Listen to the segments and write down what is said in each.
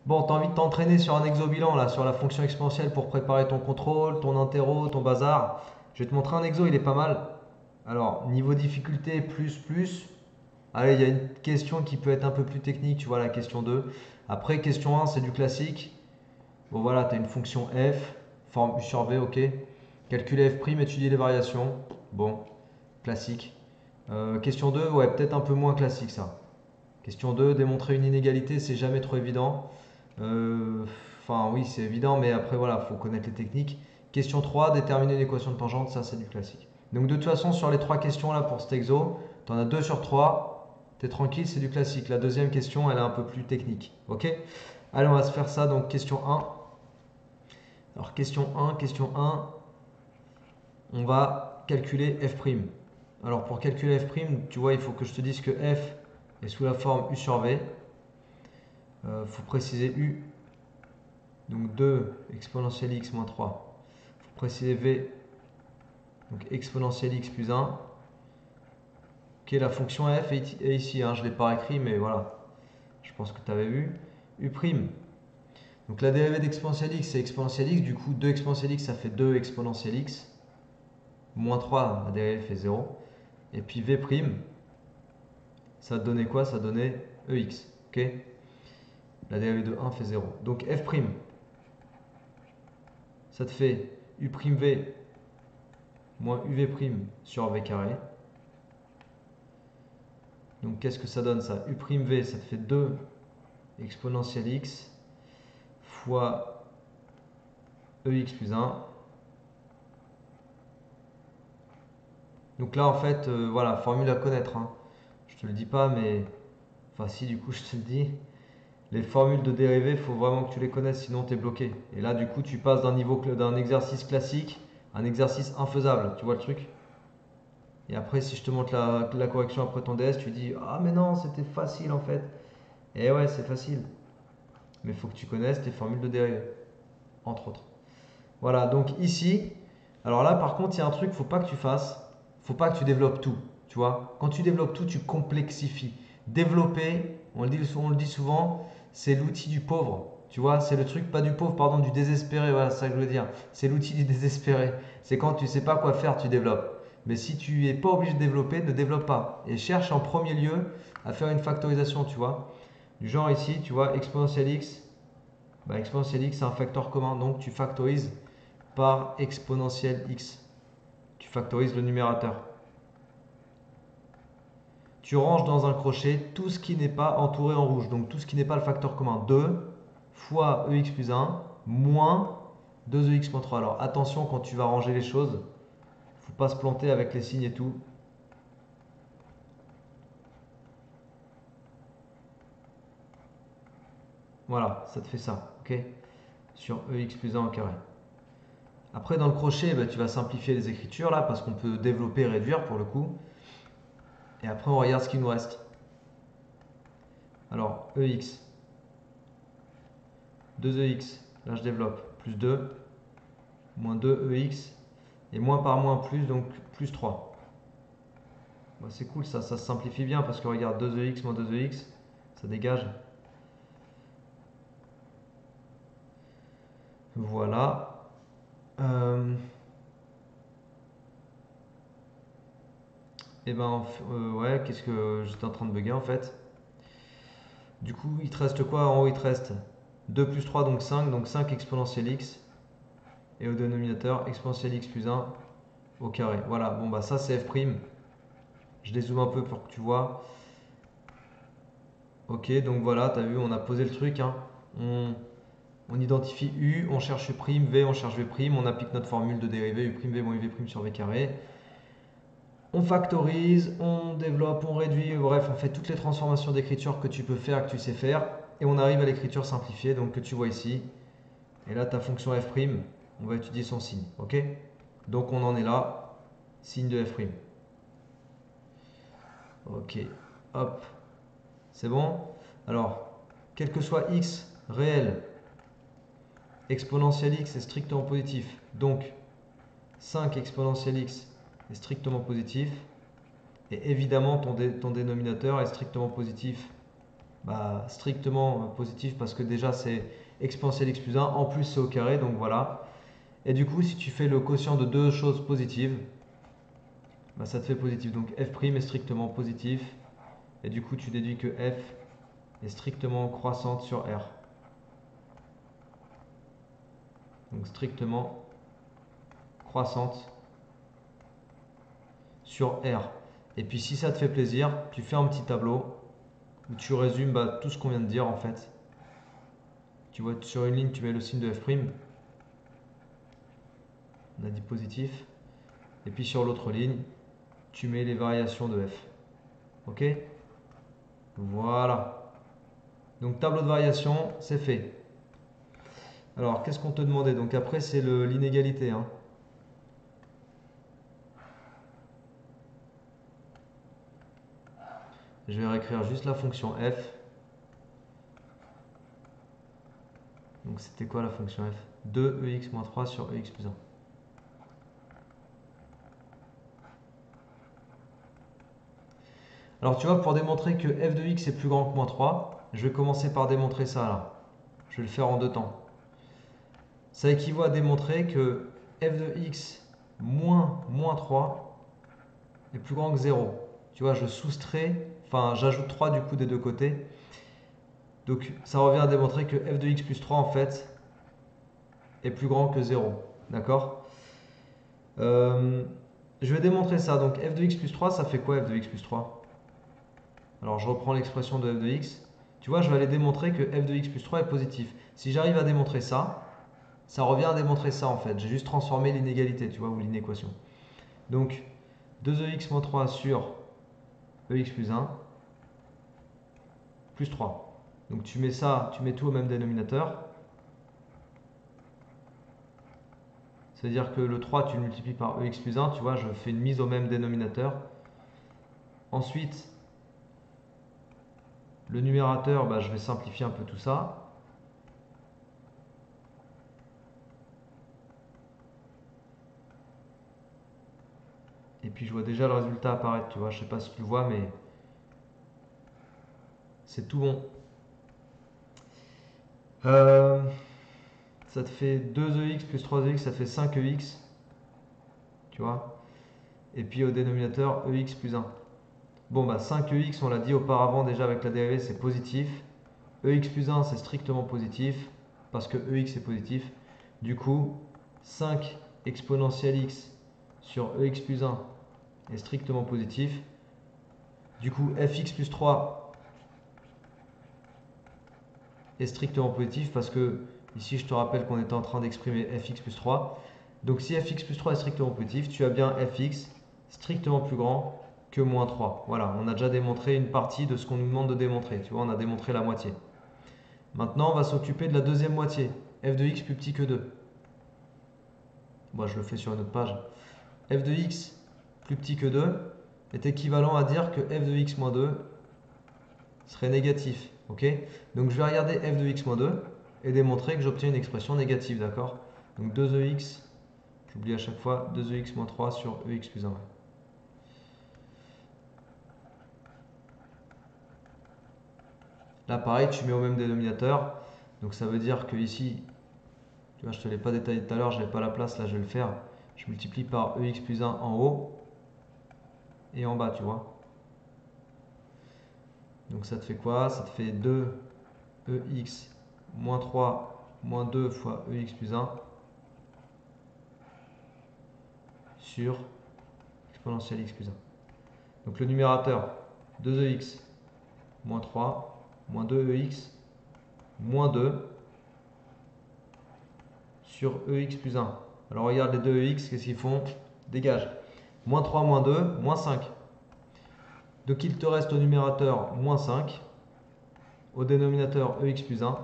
Bon, tu as envie de t'entraîner sur un exo-bilan, là, sur la fonction exponentielle pour préparer ton contrôle, ton interro, ton bazar. Je vais te montrer un exo, il est pas mal. Alors, niveau difficulté, plus, plus. Allez, il y a une question qui peut être un peu plus technique, tu vois, la question 2. Après, question 1, c'est du classique. Bon, voilà, tu as une fonction f, forme u sur v, ok. Calculer f', étudier les variations. Bon, classique. Question 2, ouais, peut-être un peu moins classique ça. Question 2, démontrer une inégalité, c'est jamais trop évident. Enfin, oui, c'est évident, mais après, voilà, faut connaître les techniques. Question 3, déterminer une équation de tangente, ça c'est du classique. Donc, de toute façon, sur les trois questions là pour cet exo, tu en as 2 sur 3, t'es tranquille, c'est du classique. La deuxième question, elle est un peu plus technique. Ok? Allez, on va se faire ça. Donc, question 1. Alors, question 1, on va calculer f'. Alors, pour calculer f', tu vois, il faut que je te dise que f est sous la forme u sur v. Il faut préciser u, donc 2 exponentielle x moins 3. Il faut préciser v, donc exponentielle x plus 1. Ok, la fonction f est ici, hein, je ne l'ai pas écrit, mais voilà, je pense que tu avais vu. U'. Donc la dérivée d'exponentielle x, c'est exponentielle x, du coup 2 exponentielle x, ça fait 2 exponentielle x. Moins 3, la dérivée fait 0. Et puis v', ça donnait quoi? Ça donnait ex. Ok, la dérivée de 1 fait 0. Donc f', ça te fait u'v moins uv' sur v carré. Donc qu'est-ce que ça donne ça? u'v, ça te fait 2 exponentielle x fois ex plus 1. Donc là en fait, voilà, formule à connaître, hein. Je te le dis pas, mais enfin si, du coup je te le dis. Les formules de dérivée, il faut vraiment que tu les connaisses, sinon tu es bloqué. Et là du coup tu passes d'un exercice classique à un exercice infaisable, tu vois le truc? Et après si je te montre la correction après ton DS, tu dis ah mais non c'était facile en fait. Et ouais c'est facile. Mais il faut que tu connaisses tes formules de dérivée, entre autres. Voilà, donc ici, alors là par contre, il y a un truc, faut pas que tu fasses, faut pas que tu développes tout, tu vois. Quand tu développes tout, tu complexifies. Développer, on le dit souvent, c'est l'outil du pauvre, tu vois. C'est le truc, pas du pauvre, pardon, du désespéré, voilà, c'est ça que je veux dire. C'est l'outil du désespéré. C'est quand tu sais pas quoi faire, tu développes. Mais si tu es pas obligé de développer, ne développe pas. Et cherche en premier lieu à faire une factorisation, tu vois. Du genre ici, tu vois, exponentielle x, bah, exponentielle x c'est un facteur commun, donc tu factorises par exponentielle x. Tu factorises le numérateur. Tu ranges dans un crochet tout ce qui n'est pas entouré en rouge, donc tout ce qui n'est pas le facteur commun. 2 fois ex plus 1 moins 2ex moins 3. Alors attention quand tu vas ranger les choses, il ne faut pas se planter avec les signes et tout. Voilà, ça te fait ça, ok? Sur ex plus 1 au carré. Après dans le crochet, bah, tu vas simplifier les écritures là, parce qu'on peut développer et réduire pour le coup. Et après on regarde ce qu'il nous reste. Alors ex, 2ex, là je développe, plus 2, moins 2ex, et moins par moins plus, donc plus 3. Bah, c'est cool ça, ça se simplifie bien parce que regarde 2ex moins 2ex, ça dégage. Voilà. Euh, et ben ouais, qu'est-ce que j'étais en train de bugger en fait. Du coup, il te reste quoi en haut? Il te reste 2 plus 3, donc 5 exponentielle x. Et au dénominateur, exponentielle x plus 1 au carré. Voilà, bon bah ça c'est f'. Je dézoome un peu pour que tu vois. Ok, donc voilà, t'as vu, on a posé le truc, hein. On identifie U, on cherche U', V, on cherche V', on applique notre formule de dérivée U', V moins UV' sur V carré. On factorise, on développe, on réduit, bref, on fait toutes les transformations d'écriture que tu peux faire, que tu sais faire. Et on arrive à l'écriture simplifiée, donc que tu vois ici. Et là, ta fonction f', on va étudier son signe, ok? Donc on en est là, signe de f'. Ok, hop, c'est bon? Alors, quel que soit x réel, exponentielle x est strictement positif. Donc, 5 exponentielle x est strictement positif. Et évidemment, ton dénominateur est strictement positif bah, strictement positif parce que déjà c'est exponentielle x plus 1, en plus c'est au carré, donc voilà. Et du coup, si tu fais le quotient de deux choses positives, bah, ça te fait positif. Donc f' est strictement positif, et du coup tu déduis que f est strictement croissante sur R. Donc strictement croissante sur R. Et puis si ça te fait plaisir, tu fais un petit tableau où tu résumes bah, tout ce qu'on vient de dire en fait. Tu vois, sur une ligne, tu mets le signe de f', on a dit positif. Et puis sur l'autre ligne, tu mets les variations de f. Ok? Voilà. Donc tableau de variation, c'est fait. Alors, qu'est-ce qu'on te demandait? Donc après, c'est l'inégalité, hein. Je vais réécrire juste la fonction f. Donc c'était quoi la fonction f? 2ex-3 sur ex plus 1. Alors tu vois, pour démontrer que f de x est plus grand que moins 3, je vais commencer par démontrer ça là. Je vais le faire en deux temps. Ça équivaut à démontrer que f de x moins moins 3 est plus grand que 0. Tu vois, je soustrais, enfin j'ajoute 3 du coup des deux côtés. Donc ça revient à démontrer que f de x plus 3 en fait est plus grand que 0. D'accord? Je vais démontrer ça. Donc f de x plus 3, ça fait quoi f de x plus 3? Alors je reprends l'expression de f de x. Tu vois, je vais aller démontrer que f de x plus 3 est positif. Si j'arrive à démontrer ça, ça revient à démontrer ça en fait. J'ai juste transformé l'inégalité, tu vois, ou l'inéquation. Donc 2ex moins 3 sur ex plus 1 plus 3. Donc tu mets ça, tu mets tout au même dénominateur. C'est-à-dire que le 3, tu le multiplies par ex plus 1, tu vois, je fais une mise au même dénominateur. Ensuite, le numérateur, bah, je vais simplifier un peu tout ça. Et puis je vois déjà le résultat apparaître, tu vois, je sais pas si tu le vois, mais c'est tout bon. Euh, Ça te fait 2ex plus 3ex, ça fait 5ex, tu vois. Et puis au dénominateur, ex plus 1. Bon, bah 5ex, on l'a dit auparavant déjà avec la dérivée, c'est positif. Ex plus 1, c'est strictement positif, parce que ex est positif. Du coup, 5 exponentielle x sur ex plus 1 est strictement positif. Du coup, fx plus 3 est strictement positif, parce que ici, je te rappelle qu'on était en train d'exprimer fx plus 3. Donc si fx plus 3 est strictement positif, tu as bien fx strictement plus grand que moins 3. Voilà, on a déjà démontré une partie de ce qu'on nous demande de démontrer. Tu vois, on a démontré la moitié. Maintenant, on va s'occuper de la deuxième moitié. F de x plus petit que 2. Moi, je le fais sur une autre page. F de x plus petit que 2 est équivalent à dire que f de x moins 2 serait négatif. Ok? Donc je vais regarder f de x moins 2 et démontrer que j'obtiens une expression négative. D'accord? Donc 2ex, j'oublie à chaque fois, 2ex moins 3 sur ex plus 1. Là, pareil, tu mets au même dénominateur. Donc ça veut dire que ici, tu vois, je ne te l'ai pas détaillé tout à l'heure, je n'avais pas la place, là je vais le faire. Je multiplie par ex plus 1 en haut et en bas, tu vois. Donc ça te fait quoi? Ça te fait 2ex moins 3 moins 2 fois ex plus 1 sur exponentielle x plus 1. Donc le numérateur, 2ex moins 3 moins 2ex moins 2 sur ex plus 1. Alors regarde les 2ex, qu'est-ce qu'ils font? Dégage. Moins 3 moins 2, moins 5. Donc il te reste au numérateur moins 5, au dénominateur ex plus 1.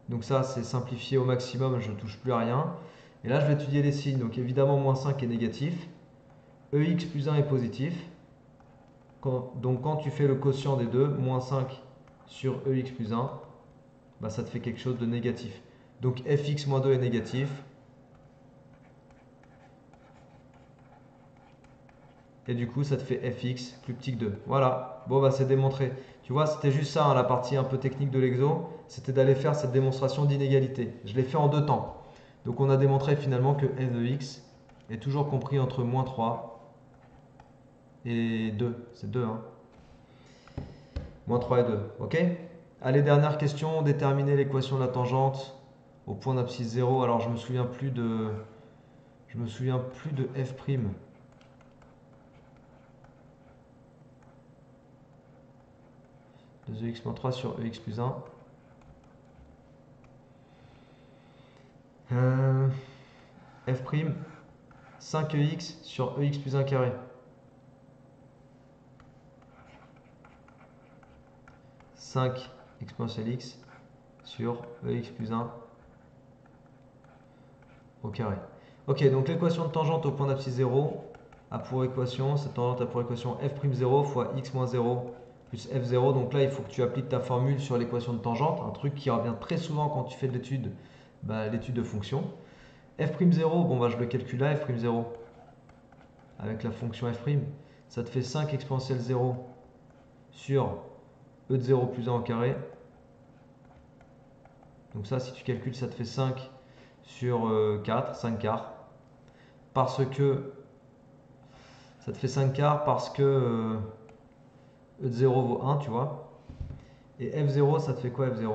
Donc ça, c'est simplifié au maximum, je ne touche plus à rien. Et là, je vais étudier les signes. Donc évidemment, moins 5 est négatif. Ex plus 1 est positif. Donc quand tu fais le quotient des deux, moins 5 sur ex plus 1, bah, ça te fait quelque chose de négatif. Donc fx moins 2 est négatif. Et du coup, ça te fait fx plus petit que 2. Voilà. Bon, bah c'est démontré. Tu vois, c'était juste ça, hein, la partie un peu technique de l'exo, c'était d'aller faire cette démonstration d'inégalité. Je l'ai fait en 2 temps. Donc on a démontré finalement que f de x est toujours compris entre moins 3 et 2. C'est 2, hein. Moins 3 et 2, ok? Allez, dernière question, déterminer l'équation de la tangente au point d'abscisse 0. Alors je me souviens plus de f'. De ex moins 3 sur ex plus 1. F', 5ex sur ex plus 1 carré. 5 exponentielle x sur ex plus 1 au carré. Ok, donc l'équation de tangente au point d'abscisse 0 a pour équation, cette tangente a pour équation f'0 fois x moins 0 plus f0. Donc là, il faut que tu appliques ta formule sur l'équation de tangente, un truc qui revient très souvent quand tu fais de l'étude, l'étude de fonction. F'0, bon, je le calcule là, f'0, avec la fonction f', ça te fait 5 exponentielle 0 sur e de 0 plus 1 au carré. Donc ça, si tu calcules, ça te fait 5 sur 4, 5 quarts. Parce que ça te fait 5 quarts parce que e de 0 vaut 1, tu vois. Et f0, ça te fait quoi f0?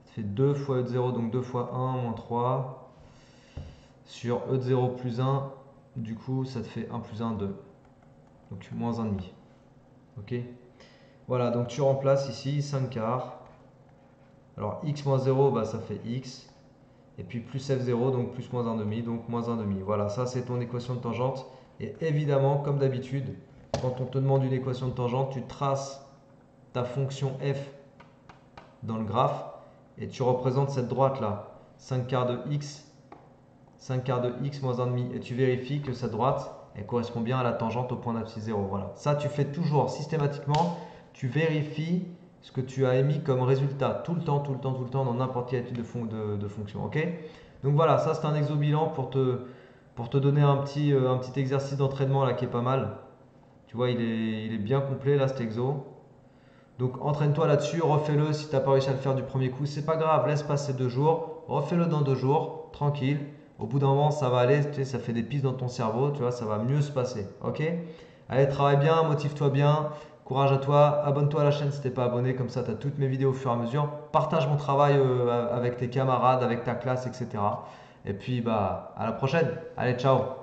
Ça te fait 2 fois e de 0, donc 2 fois 1 moins 3 sur e de 0 plus 1. Du coup, ça te fait 1 plus 1, 2. Donc moins 1,5. Ok? Voilà, donc tu remplaces ici 5 quarts. Alors x moins 0, ça fait x. Et puis plus f0, donc plus moins 1,5, donc moins 1,5. Voilà, ça c'est ton équation de tangente. Et évidemment, comme d'habitude, quand on te demande une équation de tangente, tu traces ta fonction f dans le graphe et tu représentes cette droite là, 5 quarts de x, 5 quarts de x moins 1,5. Et tu vérifies que cette droite, elle correspond bien à la tangente au point d'abscisse 0. Voilà, ça tu fais toujours systématiquement, tu vérifies ce que tu as émis comme résultat tout le temps, tout le temps, tout le temps dans n'importe quelle étude de fonction. Ok? Donc voilà, ça c'est un exo bilan pour te donner un petit exercice d'entraînement là qui est pas mal. Tu vois, il est bien complet là cet exo. Donc entraîne-toi là-dessus, refais-le si tu n'as pas réussi à le faire du premier coup. C'est pas grave, laisse passer 2 jours, refais-le dans 2 jours, tranquille. Au bout d'un moment, ça va aller, tu sais, ça fait des pistes dans ton cerveau, tu vois, ça va mieux se passer. Ok? Allez, travaille bien, motive-toi bien, courage à toi, abonne-toi à la chaîne si tu n'es pas abonné, comme ça tu as toutes mes vidéos au fur et à mesure. Partage mon travail avec tes camarades, avec ta classe, etc. Et puis à la prochaine. Allez, ciao!